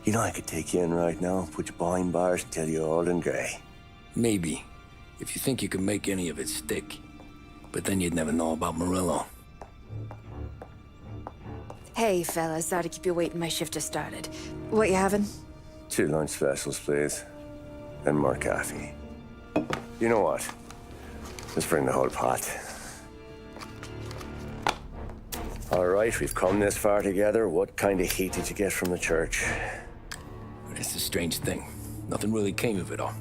You know I could take you in right now, put you behind bars and tell you old and grey. Maybe, if you think you can make any of it stick. But then you'd never know about Morello. Hey, fellas. Sorry to keep you waiting. My shift just started. What you having? 2 lunch specials, please. And more coffee. You know what? Let's bring the whole pot. All right, we've come this far together. What kind of heat did you get from the church? It's a strange thing. Nothing really came of it all.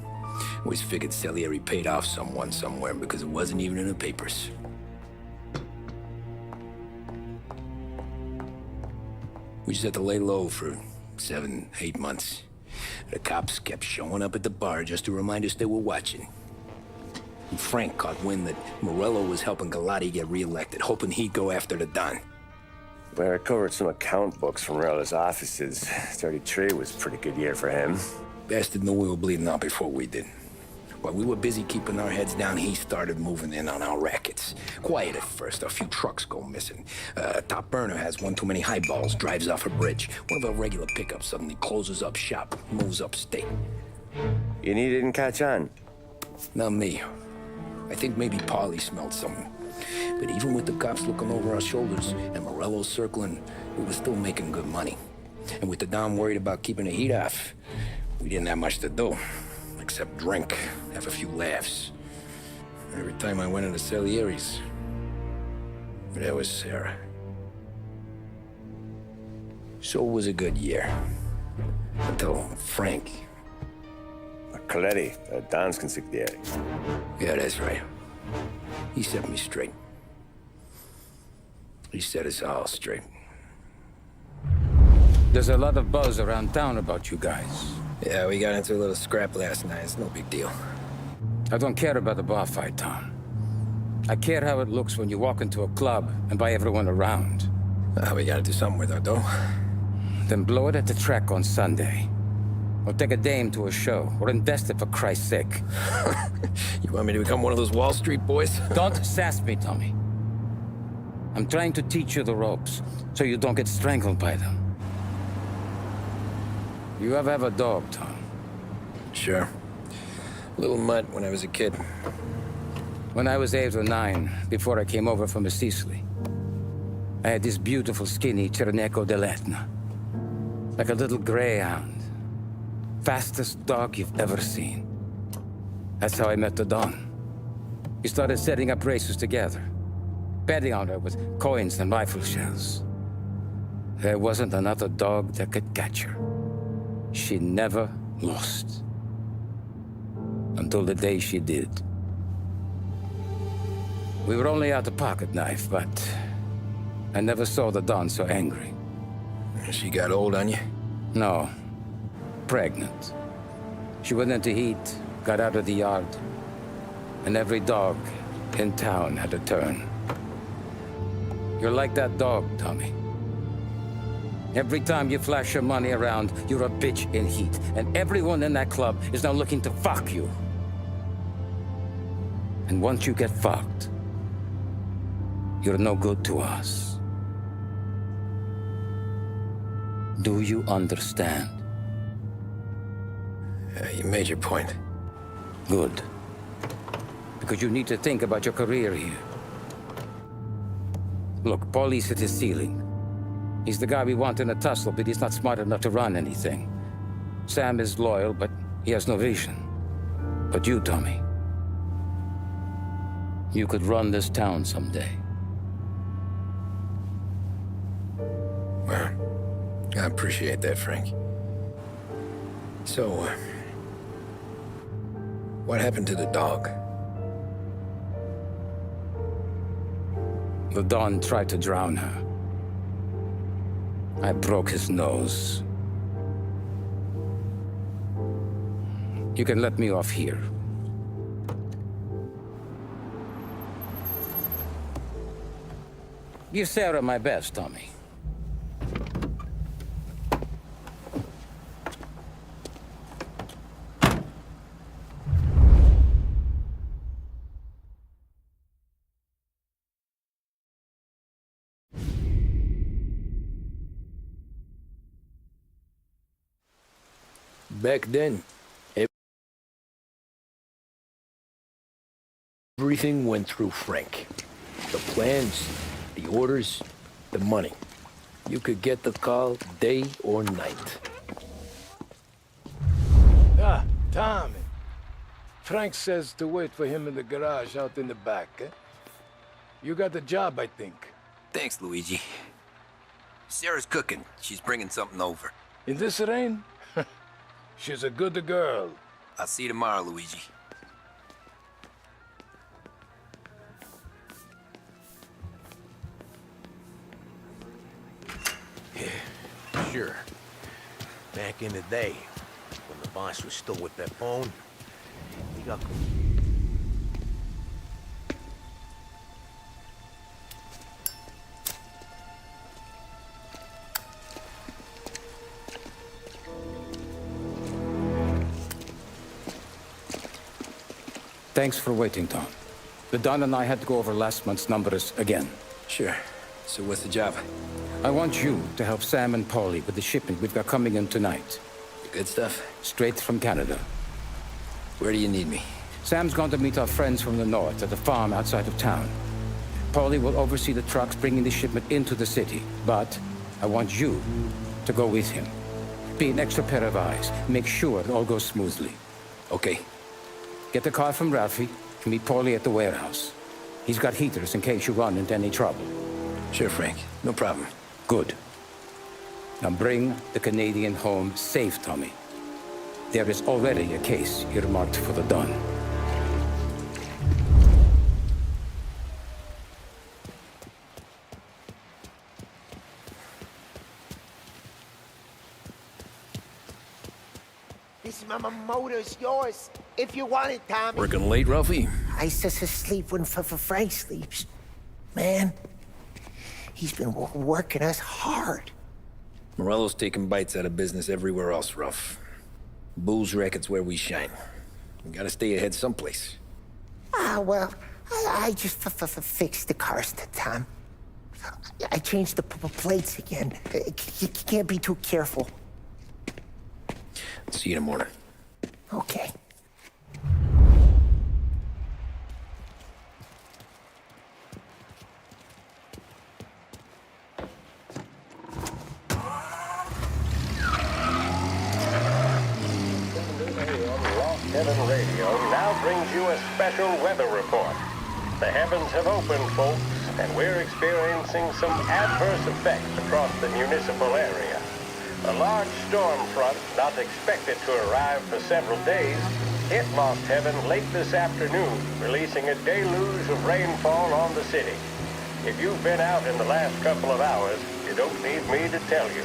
Always figured Salieri paid off someone somewhere because it wasn't even in the papers. We just had to lay low for 7, 8 months. The cops kept showing up at the bar just to remind us they were watching. And Frank caught wind that Morello was helping Galati get reelected, hoping he'd go after the Don. Well, I recovered some account books from Morello's offices. 33 was a pretty good year for him. Bastard knew we were bleeding out before we did. While we were busy keeping our heads down, he started moving in on our rackets. Quiet at first, a few trucks go missing. Top burner has one too many highballs, drives off a bridge. One of our regular pickups suddenly closes up shop, moves upstate. You didn't catch on? Not me. I think maybe Paulie smelled something. But even with the cops looking over our shoulders and Morello circling, we were still making good money. And with the Don worried about keeping the heat off, we didn't have much to do. Except drink, have a few laughs. Every time I went into Salieri's, there was Sarah. So it was a good year. Until Frank. Coletti, Don's consigliere. Yeah, that's right. He set me straight. He set us all straight. There's a lot of buzz around town about you guys. Yeah, we got into a little scrap last night. It's no big deal. I don't care about the bar fight, Tom. I care how it looks when you walk into a club and by everyone around. We gotta do something with our dough. Then blow it at the track on Sunday. Or take a dame to a show. Or invest it for Christ's sake. You want me to become one of those Wall Street boys? Don't sass me, Tommy. I'm trying to teach you the ropes, so you don't get strangled by them. You ever have a dog, Tom? Sure. Little mutt when I was a kid. When I was 8 or 9, before I came over from Sicily, I had this beautiful, skinny Cerneco dell'Etna. Like a little greyhound. Fastest dog you've ever seen. That's how I met the Don. We started setting up races together. Betting on her with coins and rifle shells. There wasn't another dog that could catch her. She never lost. Until the day she did. We were only out a pocket knife, but I never saw the Don so angry. She got old on you? No. Pregnant. She went into heat, got out of the yard, and every dog in town had a turn. You're like that dog, Tommy. Every time you flash your money around, you're a bitch in heat. And everyone in that club is now looking to fuck you. And once you get fucked, you're no good to us. Do you understand? You made your point. Good. Because you need to think about your career here. Look, Paulie's at his ceiling. He's the guy we want in a tussle, but he's not smart enough to run anything. Sam is loyal, but he has no vision. But you, Tommy, you could run this town someday. Well, I appreciate that, Frank. So, what happened to the dog? The Don tried to drown her. I broke his nose. You can let me off here. Give Sarah my best, Tommy. Back then, everything went through Frank. The plans, the orders, the money. You could get the call day or night. Ah, Tommy. Frank says to wait for him in the garage out in the back, eh? You got the job, I think. Thanks, Luigi. Sarah's cooking. She's bringing something over. In this rain? She's a good girl. I'll see you tomorrow, Luigi. Sure. Back in the day, when the boss was still with that phone, he got... Thanks for waiting, Tom. The Don and I had to go over last month's numbers again. Sure. So what's the job? I want you to help Sam and Paulie with the shipment we've got coming in tonight. Good stuff. Straight from Canada. Where do you need me? Sam's going to meet our friends from the north at the farm outside of town. Paulie will oversee the trucks bringing the shipment into the city. But I want you to go with him. Be an extra pair of eyes. Make sure it all goes smoothly. Okay. Get the car from Ralphie and meet Paulie at the warehouse. He's got heaters in case you run into any trouble. Sure, Frank. No problem. Good. Now bring the Canadian home safe, Tommy. There is already a case earmarked for the Don. This motor's yours, if you want it, Tommy. Working late, Ralphie? I sleep when Frank sleeps. Man, he's been working us hard. Morello's taking bites out of business everywhere else, Ruff. Bull's racket's where we shine. We gotta stay ahead someplace. Well, I just fixed the cars, Tom. I changed the plates again. You can't be too careful. See you in the morning. Okay. Heaven Radio now brings you a special weather report. The heavens have opened, folks, and we're experiencing some adverse effects across the municipal area. A large storm front, not expected to arrive for several days, hit Lost Heaven late this afternoon, releasing a deluge of rainfall on the city. If you've been out in the last couple of hours, you don't need me to tell you.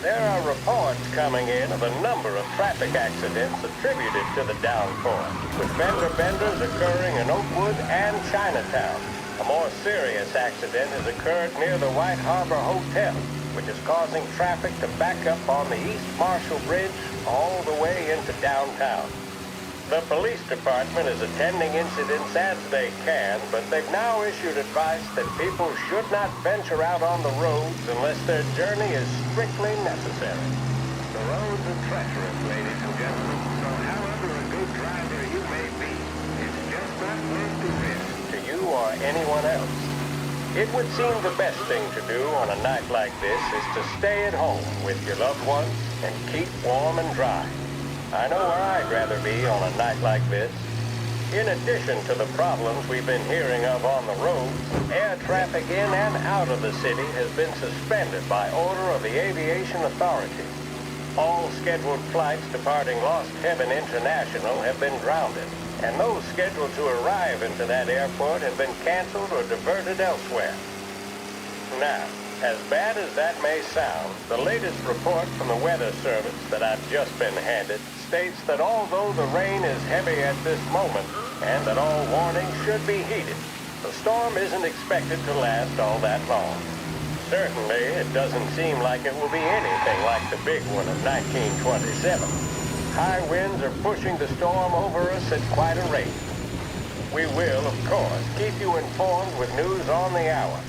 There are reports coming in of a number of traffic accidents attributed to the downpour, with fender benders occurring in Oakwood and Chinatown. A more serious accident has occurred near the White Harbor Hotel, which is causing traffic to back up on the East Marshall Bridge all the way into downtown. The police department is attending incidents as they can, but they've now issued advice that people should not venture out on the roads unless their journey is strictly necessary. The roads are treacherous, ladies and gentlemen, so however a good driver you may be, it's just not worth the risk to you or anyone else. It would seem the best thing to do on a night like this is to stay at home with your loved ones and keep warm and dry. I know where I'd rather be on a night like this. In addition to the problems we've been hearing of on the roads, air traffic in and out of the city has been suspended by order of the Aviation Authority. All scheduled flights departing Lost Heaven International have been grounded, and those scheduled to arrive into that airport have been canceled or diverted elsewhere. Now, as bad as that may sound, the latest report from the Weather Service that I've just been handed states that although the rain is heavy at this moment, and that all warnings should be heeded, the storm isn't expected to last all that long. Certainly, it doesn't seem like it will be anything like the big one of 1927. High winds are pushing the storm over us at quite a rate. We will, of course, keep you informed with news on the hour.